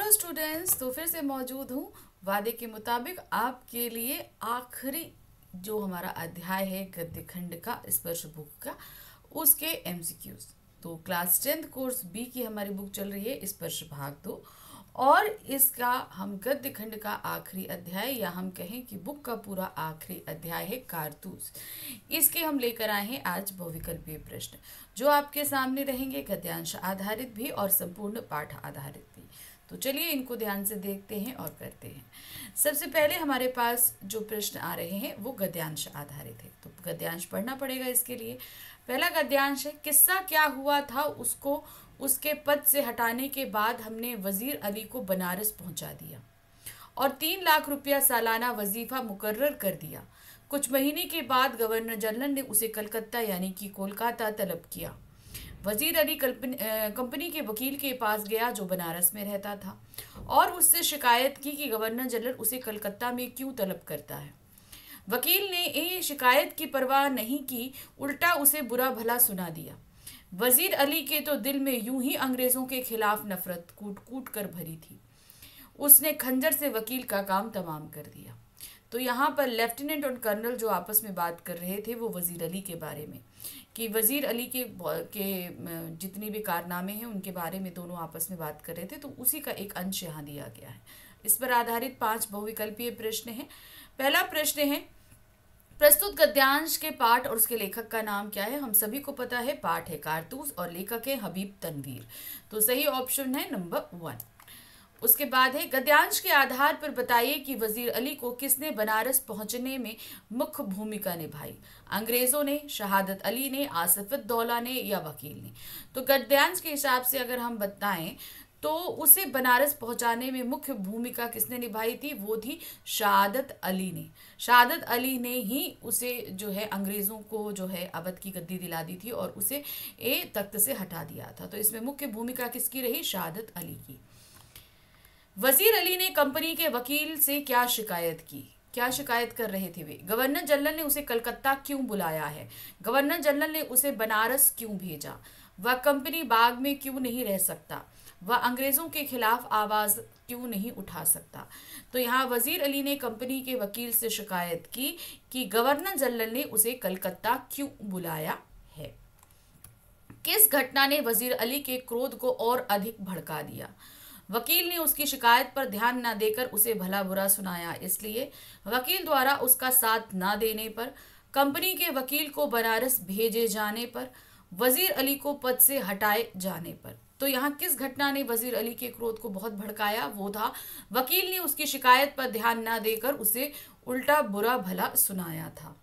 Hello students, तो फिर से मौजूद हूँ वादे के मुताबिक आपके लिए आखिरी जो हमारा अध्याय है गद्य खंड का स्पर्श बुक का उसके एमसीक्यूज। तो क्लास 10th कोर्स बी की हमारी बुक चल रही है स्पर्श भाग 2 और इसका हम गद्य खंड का आखिरी अध्याय या हम कहें कि बुक का पूरा आखिरी अध्याय है कारतूस। इसके हम लेकर आए हैं आज बहुविकल्पीय प्रश्न जो आपके सामने रहेंगे, गद्यांश आधारित भी और संपूर्ण पाठ आधारित भी। तो चलिए इनको ध्यान से देखते हैं और करते हैं। सबसे पहले हमारे पास जो प्रश्न आ रहे हैं वो गद्यांश आधारित है, तो गद्यांश पढ़ना पड़ेगा। इसके लिए पहला गद्यांश है, किस्सा क्या हुआ था उसको उसके पद से हटाने के बाद हमने वजीर अली को बनारस पहुंचा दिया और 3 लाख रुपया सालाना वजीफा मुकर्रर कर दिया। कुछ महीने के बाद गवर्नर जनरल ने उसे कलकत्ता यानी कि कोलकाता तलब किया। वजीर अली कंपनी के वकील के पास गया जो बनारस में रहता था और उससे शिकायत की कि गवर्नर जनरल उसे कलकत्ता में क्यों तलब करता है। वकील ने ये शिकायत की परवाह नहीं की, उल्टा उसे बुरा भला सुना दिया। वजीर अली के तो दिल में यूं ही अंग्रेजों के खिलाफ नफरत कूट कूट कर भरी थी। उसने खंजर से वकील का काम तमाम कर दिया। तो यहाँ पर लेफ्टिनेंट और कर्नल जो आपस में बात कर रहे थे वो वजीर अली के बारे में, कि वजीर अली के जितनी भी कारनामे हैं उनके बारे में दोनों आपस में बात कर रहे थे। तो उसी का एक अंश यहाँ दिया गया है। इस पर आधारित 5 बहुविकल्पीय प्रश्न हैं। पहला प्रश्न है, प्रस्तुत गद्यांश के पाठ और उसके लेखक का नाम क्या है। हम सभी को पता है पाठ है कारतूस और लेखक है हबीब तनवीर। तो सही ऑप्शन है नंबर 1। उसके बाद है, गद्यांश के आधार पर बताइए कि वजीर अली को किसने बनारस पहुंचने में मुख्य भूमिका निभाई। अंग्रेजों ने, शहादत अली ने, आसिफउद्दौला ने या वकील ने। तो गद्यांश के हिसाब से अगर हम बताएं तो उसे बनारस पहुंचाने में मुख्य भूमिका किसने निभाई थी, वो थी शहादत अली ने। शहादत अली ने ही उसे जो है अंग्रेजों को जो है अवध की गद्दी दिला दी थी और उसे तख्त से हटा दिया था। तो इसमें मुख्य भूमिका किसकी रही, शहादत अली की। वजीर अली ने कंपनी के वकील से क्या शिकायत की, क्या शिकायत कर रहे थे वे। गवर्नर जनरल ने उसे कलकत्ता क्यों बुलाया है, गवर्नर जनरल ने उसे बनारस क्यों भेजा, वह कंपनी बाग में क्यों नहीं रह सकता, वह अंग्रेजों के खिलाफ आवाज क्यों नहीं उठा सकता। तो यहाँ वजीर अली ने कंपनी के वकील से शिकायत की कि गवर्नर जनरल ने उसे कलकत्ता क्यों बुलाया है। किस घटना ने वजीर अली के क्रोध को और अधिक भड़का दिया। वकील ने उसकी शिकायत पर ध्यान न देकर उसे भला बुरा सुनाया, इसलिए वकील द्वारा उसका साथ न देने पर, कंपनी के वकील को बनारस भेजे जाने पर, वजीर अली को पद से हटाए जाने पर। तो यहाँ किस घटना ने वजीर अली के क्रोध को बहुत भड़काया, वो था वकील ने उसकी शिकायत पर ध्यान न देकर उसे उल्टा बुरा भला सुनाया था।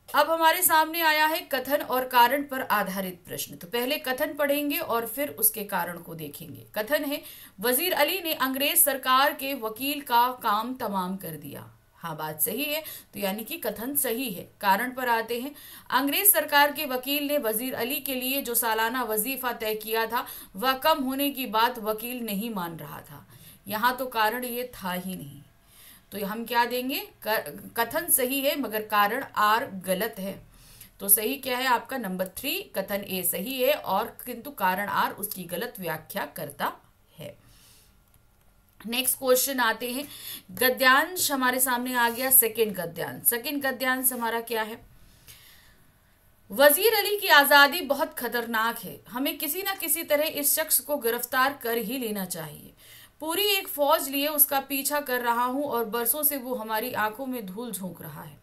अब हमारे सामने आया है कथन और कारण पर आधारित प्रश्न। तो पहले कथन पढ़ेंगे और फिर उसके कारण को देखेंगे। कथन है, वजीर अली ने अंग्रेज सरकार के वकील का काम तमाम कर दिया। हाँ, बात सही है, तो यानी कि कथन सही है। कारण पर आते हैं, अंग्रेज सरकार के वकील ने वजीर अली के लिए जो सालाना वजीफा तय किया था वह कम होने की बात वकील नहीं मान रहा था। यहाँ तो कारण ये था ही नहीं, तो हम क्या देंगे, कथन सही है मगर कारण आर गलत है। तो सही क्या है आपका नंबर 3, कथन ए सही है और किंतु कारण आर उसकी गलत व्याख्या करता है। नेक्स्ट क्वेश्चन आते हैं, गद्यांश हमारे सामने आ गया। सेकंड गद्यांश हमारा क्या है, वजीर अली की आज़ादी बहुत खतरनाक है, हमें किसी न किसी तरह इस शख्स को गिरफ्तार कर ही लेना चाहिए। पूरी एक फौज लिए उसका पीछा कर रहा हूं और बरसों से वो हमारी आंखों में धूल झोंक रहा है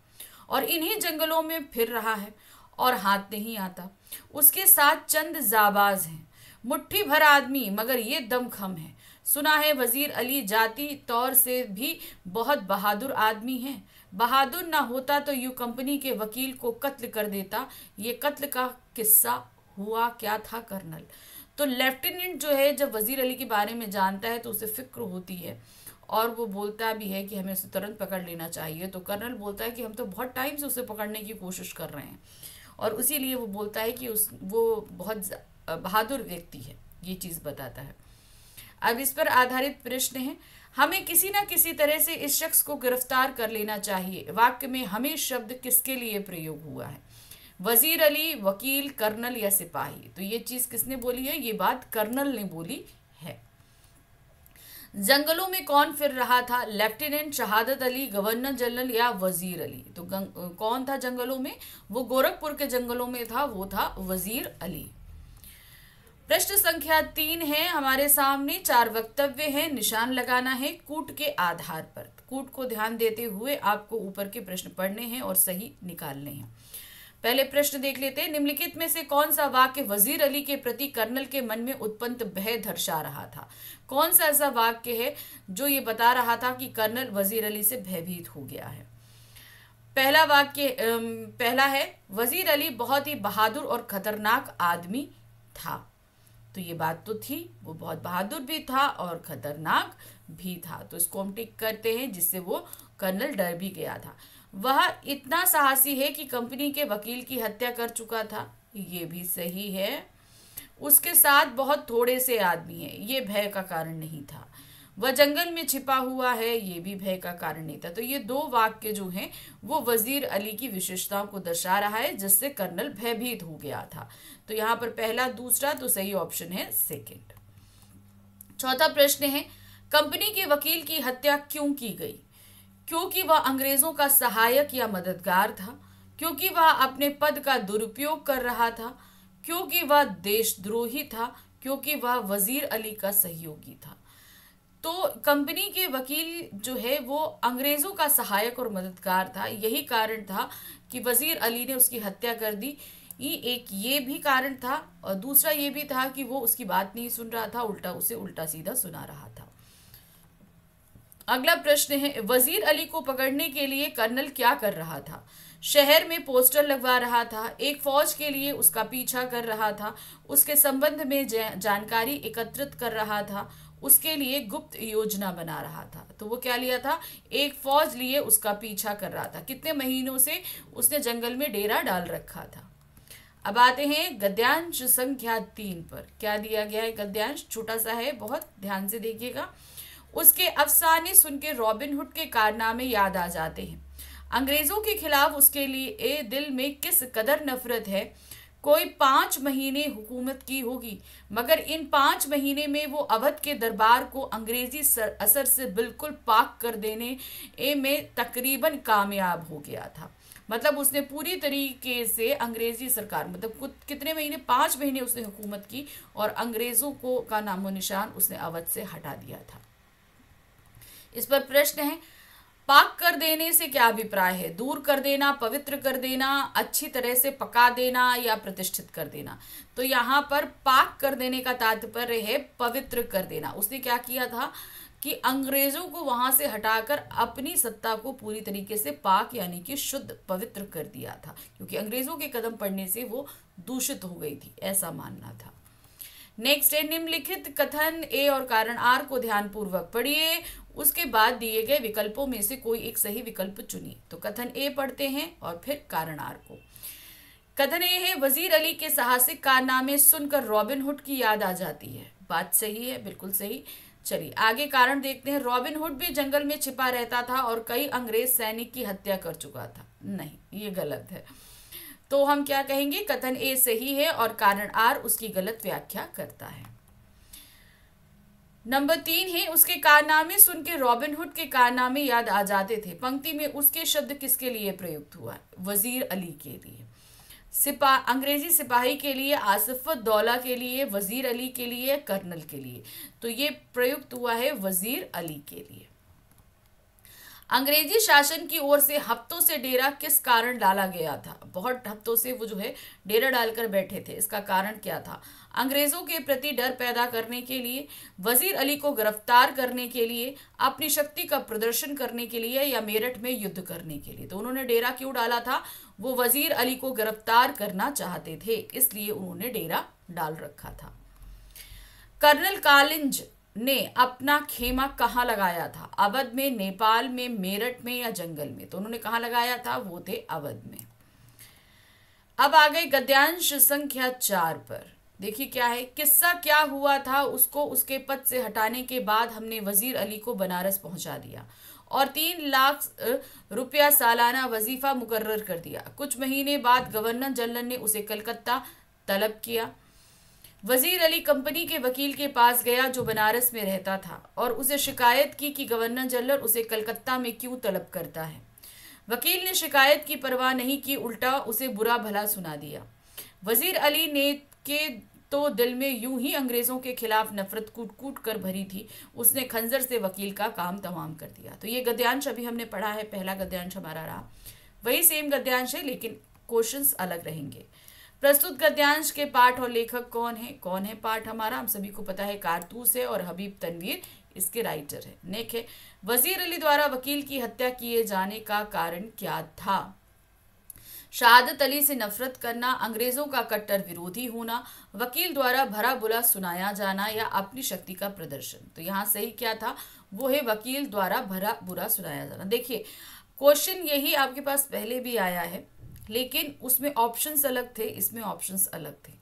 और इन्हीं जंगलों में फिर रहा है और हाथ नहीं आता। उसके साथ चंद जाबाज हैं, मुट्ठी भर आदमी, मगर ये दमखम है। सुना है वजीर अली जाती तौर से भी बहुत बहादुर आदमी हैं। बहादुर ना होता तो यूं कंपनी के वकील को कत्ल कर देता। ये कत्ल का किस्सा हुआ क्या था कर्नल। तो लेफ्टिनेंट जो है जब वजीर अली के बारे में जानता है तो उसे फिक्र होती है और वो बोलता भी है कि हमें उसे तुरंत पकड़ लेना चाहिए। तो कर्नल बोलता है कि हम तो बहुत टाइम से उसे पकड़ने की कोशिश कर रहे हैं और इसीलिए वो बोलता है कि वो बहुत बहादुर व्यक्ति है, ये चीज़ बताता है। अब इस पर आधारित प्रश्न है, हमें किसी न किसी तरह से इस शख्स को गिरफ्तार कर लेना चाहिए। वाक्य में हमें शब्द किसके लिए प्रयोग हुआ है, वजीर अली, वकील, कर्नल या सिपाही। तो ये चीज किसने बोली है, ये बात कर्नल ने बोली है। जंगलों में कौन फिर रहा था? लेफ्टिनेंट शहादत अली, गवर्नर जनरल या वजीर अली? तो कौन था जंगलों में? वो गोरखपुर के जंगलों में था, वो था वजीर अली। प्रश्न संख्या 3 है हमारे सामने। 4 वक्तव्य हैं, निशान लगाना है कूट के आधार पर। कूट को ध्यान देते हुए आपको ऊपर के प्रश्न पढ़ने हैं और सही निकालने हैं। पहले प्रश्न देख लेते हैं। निम्नलिखित में से कौन सा वाक्य वजीर अली के प्रति कर्नल के मन में उत्पन्न भय दर्शा रहा था? कौन सा ऐसा वाक्य है जो ये बता रहा था कि कर्नल वजीर अली से भयभीत हो गया है? पहला वाक्य पहला है, वजीर अली बहुत ही बहादुर और खतरनाक आदमी था। तो ये बात तो थी, वो बहुत बहादुर भी था और खतरनाक भी था, तो इसको हम टिक करते हैं, जिससे वो कर्नल डर भी गया था। वह इतना साहसी है कि कंपनी के वकील की हत्या कर चुका था, ये भी सही है। उसके साथ बहुत थोड़े से आदमी हैं, ये भय का कारण नहीं था। वह जंगल में छिपा हुआ है, ये भी भय का कारण नहीं था। तो ये 2 वाक्य जो हैं वो वजीर अली की विशेषताओं को दर्शा रहा है, जिससे कर्नल भयभीत हो गया था। तो यहाँ पर पहला दूसरा, तो सही ऑप्शन है सेकंड। चौथा प्रश्न है, कंपनी के वकील की हत्या क्यों की गई? क्योंकि वह अंग्रेजों का सहायक या मददगार था, क्योंकि वह अपने पद का दुरुपयोग कर रहा था, क्योंकि वह देशद्रोही था, क्योंकि वह वजीर अली का सहयोगी था। तो कंपनी के वकील जो है वो अंग्रेजों का सहायक और मददगार था, यही कारण था कि वजीर अली ने उसकी हत्या कर दी। एक ये भी कारण था और दूसरा ये भी था कि वो उसकी बात नहीं सुन रहा था, उसे उल्टा सीधा सुना रहा था। अगला प्रश्न है, वजीर अली को पकड़ने के लिए कर्नल क्या कर रहा था? शहर में पोस्टर लगवा रहा था, एक फौज के लिए उसका पीछा कर रहा था, उसके संबंध में जानकारी एकत्रित कर रहा था, उसके लिए गुप्त योजना बना रहा था। तो वो क्या लिया था? एक फौज लिए उसका पीछा कर रहा था। कितने महीनों से उसने जंगल में डेरा डाल रखा था। अब आते हैं गद्यांश संख्या 3 पर। क्या दिया गया है? गद्यांश छोटा सा है, बहुत ध्यान से देखिएगा। उसके अफसाने सुन के रॉबिन हुड के कारनामे याद आ जाते हैं। अंग्रेजों के खिलाफ उसके लिए दिल में किस कदर नफरत है। कोई 5 महीने हुकूमत की होगी, मगर इन 5 महीने में वो अवध के दरबार को अंग्रेजी असर से बिल्कुल पाक कर देने में तकरीबन कामयाब हो गया था। मतलब उसने पूरी तरीके से अंग्रेजी सरकार, मतलब कितने महीने, 5 महीने उसने हुकूमत की और अंग्रेजों को का नामो निशान उसने अवध से हटा दिया था। इस पर प्रश्न है, पाक कर देने से क्या अभिप्राय है? दूर कर देना, पवित्र कर देना, अच्छी तरह से पका देना या प्रतिष्ठित कर देना? तो यहाँ पर पाक कर देने का तात्पर्य है पवित्र कर देना। उसने क्या किया था कि अंग्रेजों को वहां से हटाकर अपनी सत्ता को पूरी तरीके से पाक यानी कि शुद्ध पवित्र कर दिया था, क्योंकि अंग्रेजों के कदम पड़ने से वो दूषित हो गई थी, ऐसा मानना था। नेक्स्ट है, निम्नलिखित कथन ए और कारण आर को ध्यानपूर्वक पढ़िए, उसके बाद दिए गए विकल्पों में से कोई एक सही विकल्प चुनिए। तो कथन ए पढ़ते हैं और फिर कारण आर को। कथन ए है, वजीर अली के साहसिक कारनामे सुनकर रॉबिन हुड की याद आ जाती है। बात सही है, बिल्कुल सही। चलिए आगे कारण देखते हैं। रॉबिन हुड भी जंगल में छिपा रहता था और कई अंग्रेज सैनिक की हत्या कर चुका था। नहीं, ये गलत है। तो हम क्या कहेंगे? कथन ए सही है और कारण आर उसकी गलत व्याख्या करता है। नंबर 3 है, उसके कारनामे सुन के रॉबिन हुड के कारनामे याद आ जाते थे। पंक्ति में उसके शब्द किसके लिए प्रयुक्त हुआ? वजीर अली के लिए। अंग्रेजी सिपाही के लिए, आसिफत दौला के लिए, वजीर अली के लिए, कर्नल के लिए। तो ये प्रयुक्त हुआ है वजीर अली के लिए। अंग्रेजी शासन की ओर से हफ्तों से डेरा किस कारण डाला गया था? बहुत हफ्तों से वो जो है डेरा डालकर बैठे थे, इसका कारण क्या था? अंग्रेजों के प्रति डर पैदा करने के लिए, वजीर अली को गिरफ्तार करने के लिए, अपनी शक्ति का प्रदर्शन करने के लिए, या मेरठ में युद्ध करने के लिए? तो उन्होंने डेरा क्यों डाला था? वो वजीर अली को गिरफ्तार करना चाहते थे, इसलिए उन्होंने डेरा डाल रखा था। कर्नल कालिंज ने अपना खेमा कहाँ लगाया था? अवध में, नेपाल में, मेरठ में या जंगल में? तो उन्होंने कहाँ लगाया था? वो थे अवध में। अब आ गए गद्यांश संख्या 4 पर। देखिए क्या है, किस्सा क्या हुआ था? उसको उसके पद से हटाने के बाद हमने वजीर अली को बनारस पहुंचा दिया और 3 लाख रुपया सालाना वजीफा मुकर्रर कर दिया। कुछ महीने बाद गवर्नर जनरल ने उसे कलकत्ता तलब किया। वजीर अली कंपनी के वकील के पास गया जो बनारस में रहता था और उसे शिकायत की कि गवर्नर जनरल उसे कलकत्ता में क्यों तलब करता है। वकील ने शिकायत की परवाह नहीं की, उल्टा उसे बुरा भला सुना दिया। वजीर अली ने के तो दिल में यूं ही अंग्रेजों के खिलाफ नफरत कूट कूट कर भरी थी, उसने खंजर से वकील का काम तमाम कर दिया। तो ये गद्यांश अभी हमने पढ़ा है, पहला गद्यांश हमारा रहा, वही सेम गद्यांश है लेकिन क्वेश्चंस अलग रहेंगे। प्रस्तुत गद्यांश के पाठ और लेखक कौन है पाठ हमारा, हम सभी को पता है कारतूस है और हबीब तनवीर इसके राइटर है। नेक है, वजीर अली द्वारा वकील की हत्या किए जाने का कारण क्या था? शहादत अली से नफरत करना, अंग्रेजों का कट्टर विरोधी होना, वकील द्वारा भरा बुरा सुनाया जाना या अपनी शक्ति का प्रदर्शन। तो यहाँ सही क्या था? वो है वकील द्वारा भरा बुरा सुनाया जाना। देखिए क्वेश्चन यही आपके पास पहले भी आया है लेकिन उसमें ऑप्शंस अलग थे, इसमें ऑप्शंस अलग थे।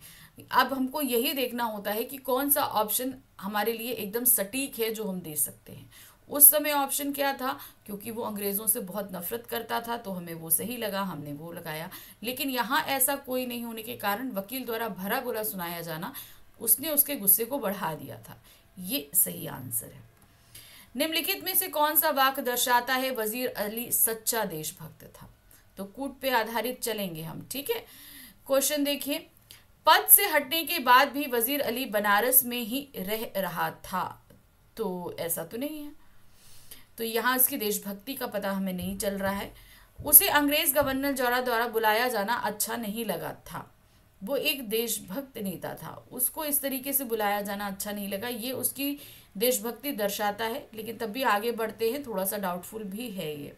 अब हमको यही देखना होता है कि कौन सा ऑप्शन हमारे लिए एकदम सटीक है जो हम दे सकते हैं। उस समय ऑप्शन क्या था? क्योंकि वो अंग्रेज़ों से बहुत नफरत करता था तो हमें वो सही लगा, हमने वो लगाया। लेकिन यहाँ ऐसा कोई नहीं होने के कारण वकील द्वारा भरा बुरा सुनाया जाना, उसने उसके गुस्से को बढ़ा दिया था। ये सही आंसर है। निम्नलिखित में से कौन सा वाक्य दर्शाता है वजीर अली सच्चा देशभक्त था? तो कूट पे आधारित चलेंगे हम, ठीक है। क्वेश्चन देखिए, पद से हटने के बाद भी वजीर अली बनारस में ही रह रहा था, तो ऐसा तो नहीं है। तो यहाँ इसकी देशभक्ति का पता हमें नहीं चल रहा है। उसे अंग्रेज गवर्नर द्वारा बुलाया जाना अच्छा नहीं लगा था, वो एक देशभक्त नेता था, उसको इस तरीके से बुलाया जाना अच्छा नहीं लगा, ये उसकी देशभक्ति दर्शाता है। लेकिन तब भी आगे बढ़ते हैं, थोड़ा सा डाउटफुल भी है ये।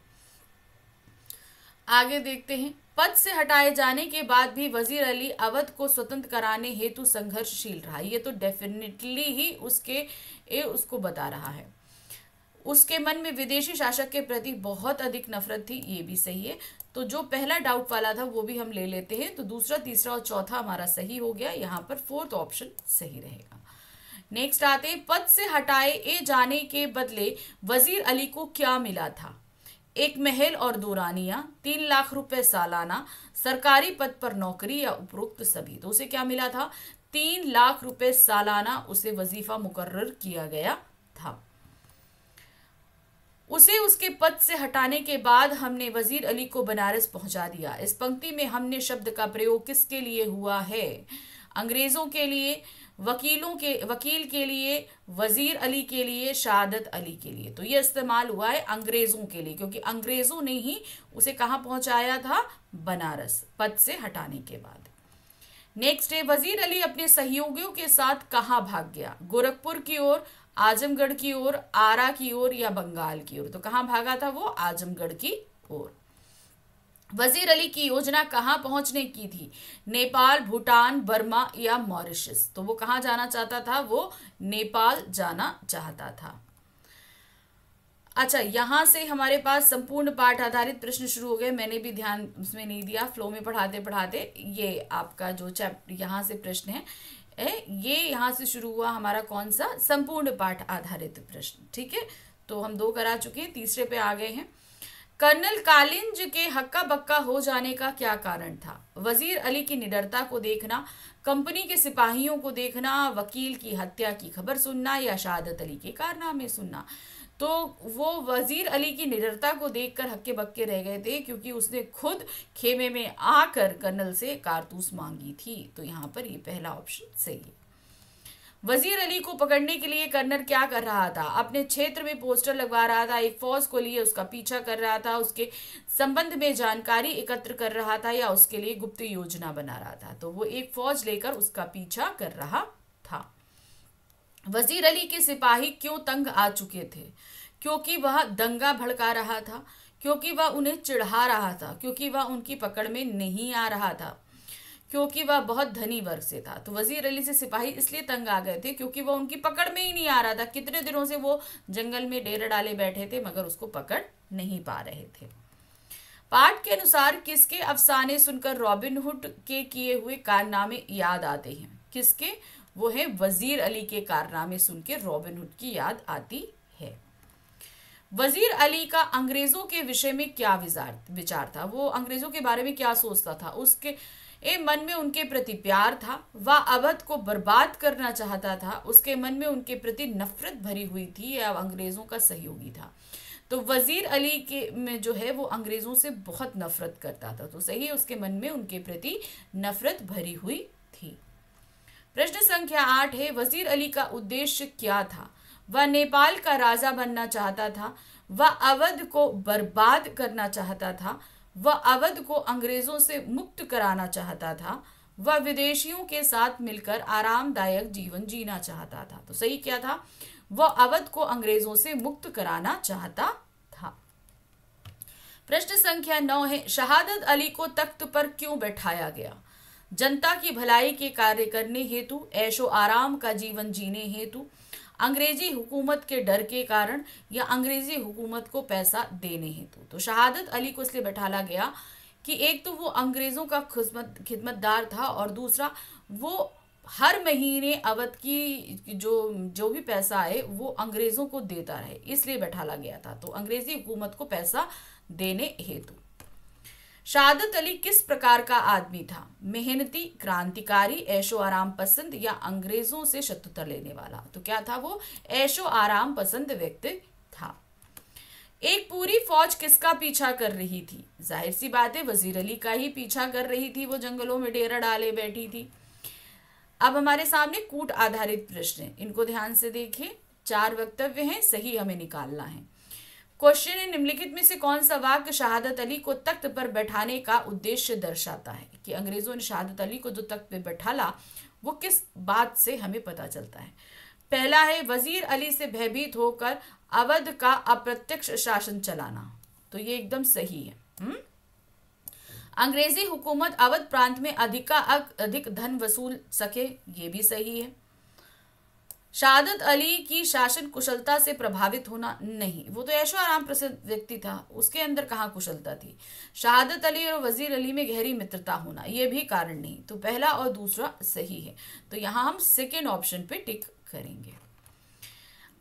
आगे देखते हैं, पद से हटाए जाने के बाद भी वजीर अली अवध को स्वतंत्र कराने हेतु संघर्षशील रहा। ये तो डेफिनेटली ही उसको बता रहा है। उसके मन में विदेशी शासक के प्रति बहुत अधिक नफरत थी, ये भी सही है। तो जो पहला डाउट वाला था वो भी हम ले लेते हैं। तो दूसरा, तीसरा और चौथा हमारा सही हो गया, यहाँ पर फोर्थ ऑप्शन सही रहेगा। नेक्स्ट आते हैं, पद से हटाए जाने के बदले वजीर अली को क्या मिला था? एक महल और 2 रानियां, 3 लाख रुपए सालाना, सरकारी पद पर नौकरी या उपरोक्त सभी। तो उसे क्या मिला था? 3 लाख रुपए सालाना उसे वजीफा मुकर्रर किया गया था। उसे उसके पद से हटाने के बाद हमने वजीर अली को बनारस पहुंचा दिया। इस पंक्ति में हमने शब्द का प्रयोग किसके लिए हुआ है? अंग्रेजों के लिए, वकील के लिए, वजीर अली के लिए, शहादत अली के लिए। तो यह इस्तेमाल हुआ है अंग्रेजों के लिए, क्योंकि अंग्रेजों ने ही उसे कहाँ पहुंचाया था? बनारस, पद से हटाने के बाद। नेक्स्ट है, वजीर अली अपने सहयोगियों के साथ कहाँ भाग गया? गोरखपुर की ओर, आजमगढ़ की ओर, आरा की ओर या बंगाल की ओर। तो कहाँ भागा था वो? आजमगढ़ की ओर। वजीर अली की योजना कहाँ पहुंचने की थी? नेपाल, भूटान, बर्मा या मॉरिशस। तो वो कहाँ जाना चाहता था? वो नेपाल जाना चाहता था। अच्छा, यहाँ से हमारे पास संपूर्ण पाठ आधारित प्रश्न शुरू हो गए। मैंने भी ध्यान उसमें नहीं दिया, फ्लो में पढ़ाते पढ़ाते ये आपका जो चैप्टर यहाँ से प्रश्न है ये यहाँ से शुरू हुआ हमारा कौन सा? संपूर्ण पाठ आधारित प्रश्न, ठीक है। तो हम 2 करा चुके हैं, तीसरे पे आ गए हैं। कर्नल कालिंज के हक्का बक्का हो जाने का क्या कारण था? वजीर अली की निडरता को देखना, कंपनी के सिपाहियों को देखना, वकील की हत्या की खबर सुनना या शहादत अली के कारनामे सुनना। तो वो वजीर अली की निडरता को देखकर हक्के बक्के रह गए थे, क्योंकि उसने खुद खेमे में आकर कर्नल से कारतूस मांगी थी। तो यहाँ पर ये पहला ऑप्शन सही है। वजीर अली को पकड़ने के लिए कर्नल क्या कर रहा था? अपने क्षेत्र में पोस्टर लगवा रहा था, एक फौज को लिए उसका पीछा कर रहा था, उसके संबंध में जानकारी एकत्र कर रहा था या उसके लिए गुप्त योजना बना रहा था। तो वो एक फौज लेकर उसका पीछा कर रहा था। वजीर अली के सिपाही क्यों तंग आ चुके थे? क्योंकि वह दंगा भड़का रहा था, क्योंकि वह उन्हें चिढ़ा रहा था, क्योंकि वह उनकी पकड़ में नहीं आ रहा था, क्योंकि वह बहुत धनी वर्ग से था। तो वजीर अली से सिपाही इसलिए तंग आ गए थे क्योंकि वह उनकी पकड़ में ही नहीं आ रहा था। कितने दिनों से वो जंगल में डेरा डाले बैठे थे मगर उसको पकड़ नहीं पा रहे थे। पाठ के अनुसार किसके अफसाने सुनकर रॉबिन हुड के किए हुए कारनामे याद आते हैं? किसके? वो है वजीर अली के कारनामे सुन के रॉबिन हुड की याद आती है। वजीर अली का अंग्रेजों के विषय में क्या विचार था? वो अंग्रेजों के बारे में क्या सोचता था? उसके मन में उनके प्रति प्यार था। वह अवध को बर्बाद करना चाहता था। उसके मन में उनके प्रति नफरत भरी हुई थी। यह अंग्रेजों का सहयोगी था। तो वजीर अली के में जो है वो अंग्रेजों से बहुत नफरत करता था। तो सही है, उसके मन में उनके प्रति नफरत भरी हुई थी। प्रश्न संख्या 8 है, वजीर अली का उद्देश्य क्या था? वह नेपाल का राजा बनना चाहता था। वह अवध को बर्बाद करना चाहता था। वह अवध को अंग्रेजों से मुक्त कराना चाहता था। वह विदेशियों के साथ मिलकर आरामदायक जीवन जीना चाहता था। तो सही क्या था? वह अवध को अंग्रेजों से मुक्त कराना चाहता था। प्रश्न संख्या 9 है, शहादत अली को तख्त पर क्यों बैठाया गया? जनता की भलाई के कार्य करने हेतु, ऐशो आराम का जीवन जीने हेतु, अंग्रेजी हुकूमत के डर के कारण, या अंग्रेजी हुकूमत को पैसा देने हेतु। तो शहादत अली को इसलिए बैठाला गया कि एक तो वो अंग्रेजों का खिदमतदार था और दूसरा वो हर महीने अवध की जो भी पैसा आए वो अंग्रेजों को देता रहे, इसलिए बैठाला गया था। तो अंग्रेजी हुकूमत को पैसा देने हेतु। शहादत अली किस प्रकार का आदमी था? मेहनती, क्रांतिकारी, ऐशो आराम पसंद, या अंग्रेजों से शत्रुता लेने वाला? तो क्या था वो? ऐशो आराम पसंद व्यक्ति था। एक पूरी फौज किसका पीछा कर रही थी? जाहिर सी बात है, वजीर अली का ही पीछा कर रही थी। वो जंगलों में डेरा डाले बैठी थी। अब हमारे सामने कूट आधारित प्रश्न है, इनको ध्यान से देखें। 4 वक्तव्य हैं, सही हमें निकालना है। क्वेश्चन है, निम्नलिखित में से कौन सा वाक्य शहादत अली को तख्त पर बैठाने का उद्देश्य दर्शाता है? कि अंग्रेजों ने शहादत अली को जो तख्त पर बैठाला वो किस बात से हमें पता चलता है? पहला है, वजीर अली से भयभीत होकर अवध का अप्रत्यक्ष शासन चलाना। तो ये एकदम सही है। अंग्रेजी हुकूमत अवध प्रांत में अधिक धन वसूल सके, ये भी सही है। शहादत अली की शासन कुशलता से प्रभावित होना, नहीं, वो तो ऐशो आराम प्रसिद्ध व्यक्ति था, उसके अंदर कहाँ कुशलता थी। शहादत अली और वजीर अली में गहरी मित्रता होना, ये भी कारण नहीं। तो पहला और दूसरा सही है। तो यहाँ हम सेकेंड ऑप्शन पे टिक करेंगे।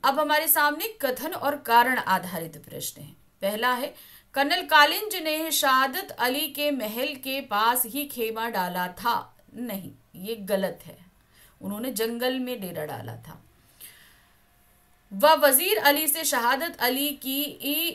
अब हमारे सामने कथन और कारण आधारित प्रश्न है। पहला है, कर्नल कालिंज ने शहादत अली के महल के पास ही खेमा डाला था। नहीं, ये गलत है, उन्होंने जंगल में डेरा डाला था। वह वजीर अली से शहादत अली की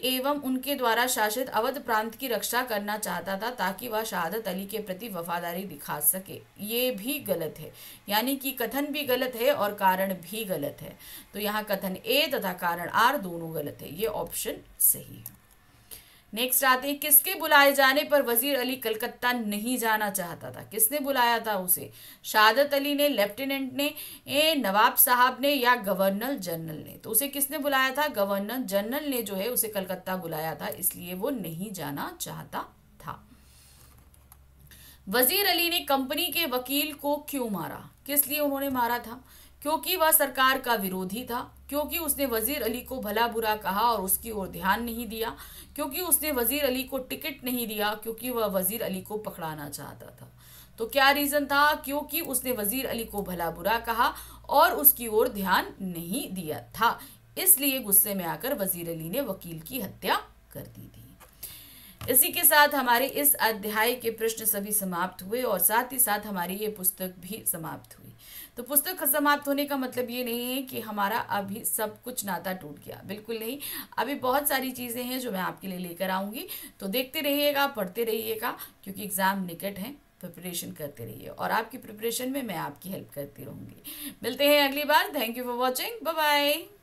एवं उनके द्वारा शासित अवध प्रांत की रक्षा करना चाहता था ताकि वह शहादत अली के प्रति वफादारी दिखा सके, ये भी गलत है। यानी कि कथन भी गलत है और कारण भी गलत है। तो यहाँ कथन ए तथा कारण आर दोनों गलत है, ये ऑप्शन सही है। नेक्स्ट आते हैं, किसके बुलाए जाने पर वजीर अली कलकत्ता नहीं जाना चाहता था? किसने बुलाया था उसे? शहादत अली ने, लेफ्टिनेंट ने, नवाब साहब ने, या गवर्नर जनरल ने? तो उसे किसने बुलाया था? गवर्नर जनरल ने जो है उसे कलकत्ता बुलाया था, इसलिए वो नहीं जाना चाहता था। वजीर अली ने कंपनी के वकील को क्यों मारा? किस लिए उन्होंने मारा था? क्योंकि वह सरकार का विरोधी था, क्योंकि उसने वजीर अली को भला बुरा कहा और उसकी ओर ध्यान नहीं दिया, क्योंकि उसने वजीर अली को टिकट नहीं दिया, क्योंकि वह वजीर अली को पकड़ाना चाहता था। तो क्या रीजन था? क्योंकि उसने वजीर अली को भला बुरा कहा और उसकी ओर ध्यान नहीं दिया था, इसलिए गुस्से में आकर वजीर अली ने वकील की हत्या कर दी थी। इसी के साथ हमारे इस अध्याय के प्रश्न सभी समाप्त हुए और साथ ही साथ हमारी ये पुस्तक भी समाप्त हुई। तो पुस्तक समाप्त होने का मतलब ये नहीं है कि हमारा अभी सब कुछ नाता टूट गया, बिल्कुल नहीं। अभी बहुत सारी चीज़ें हैं जो मैं आपके लिए लेकर आऊँगी। तो देखते रहिएगा, पढ़ते रहिएगा, क्योंकि एग्ज़ाम निकट हैं। प्रिपरेशन करते रहिए और आपकी प्रिपरेशन में मैं आपकी हेल्प करती रहूँगी। मिलते हैं अगली बार। Thank you for watching. Bye bye.